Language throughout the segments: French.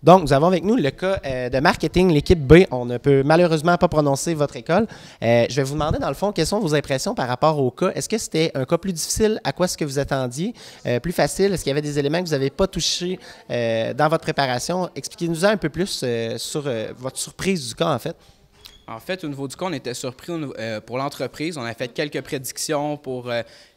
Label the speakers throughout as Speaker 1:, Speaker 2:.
Speaker 1: Donc, nous avons avec nous le cas de marketing, l'équipe B. On ne peut malheureusement pas prononcer votre école. Je vais vous demander, dans le fond, quelles sont vos impressions par rapport au cas. Est-ce que c'était un cas plus difficile? À quoi est-ce que vous attendiez? Plus facile? Est-ce qu'il y avait des éléments que vous n'avez pas touchés dans votre préparation? Expliquez-nous un peu plus sur votre surprise du cas, en fait.
Speaker 2: En fait, au niveau du cas, on était surpris pour l'entreprise. On a fait quelques prédictions pour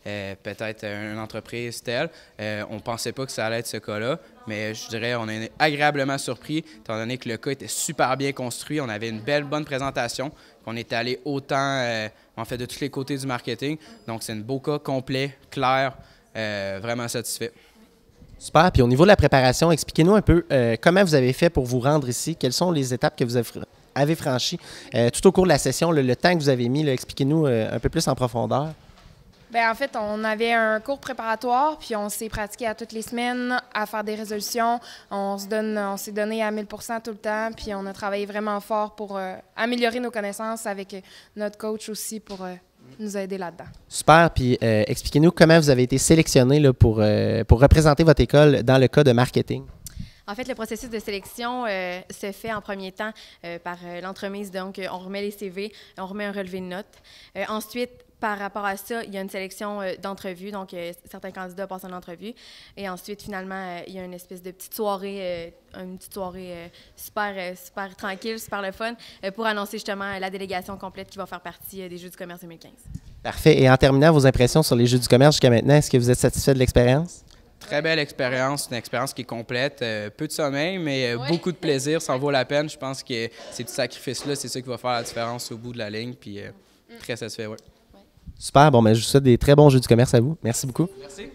Speaker 2: peut-être une entreprise telle. On ne pensait pas que ça allait être ce cas-là, mais je dirais on est agréablement surpris, étant donné que le cas était super bien construit. On avait une bonne présentation. On était allé autant, en fait, de tous les côtés du marketing. Donc, c'est un beau cas complet, clair, vraiment satisfait.
Speaker 1: Super. Puis au niveau de la préparation, expliquez-nous un peu comment vous avez fait pour vous rendre ici. Quelles sont les étapes que vous avez franchies tout au cours de la session, le temps que vous avez mis. Expliquez-nous un peu plus en profondeur.
Speaker 3: Bien, en fait, on avait un cours préparatoire, puis on s'est pratiqué à toutes les semaines à faire des résolutions. On s'est donné à 1000 % tout le temps, puis on a travaillé vraiment fort pour améliorer nos connaissances avec notre coach aussi pour nous aider là-dedans.
Speaker 1: Super. Puis expliquez-nous comment vous avez été sélectionné là, pour représenter votre école dans le cas de marketing.
Speaker 4: En fait, le processus de sélection se fait en premier temps par l'entremise. Donc, on remet les CV, on remet un relevé de notes. Ensuite, par rapport à ça, il y a une sélection d'entrevues. Donc, certains candidats passent en entrevue. Et ensuite, finalement, il y a une espèce de petite soirée, super tranquille, super le fun, pour annoncer justement la délégation complète qui va faire partie des Jeux du commerce 2015.
Speaker 1: Parfait. Et en terminant, vos impressions sur les Jeux du commerce jusqu'à maintenant, est-ce que vous êtes satisfait de l'expérience?
Speaker 2: Très belle expérience, une expérience qui est complète. Peu de sommeil, mais beaucoup de plaisir, ça en vaut la peine. Je pense que ces petits sacrifices-là, c'est ça qui va faire la différence au bout de la ligne. Puis très satisfait, oui.
Speaker 1: Super. Bon, ben, je vous souhaite des très bons Jeux du commerce à vous. Merci beaucoup.
Speaker 2: Merci.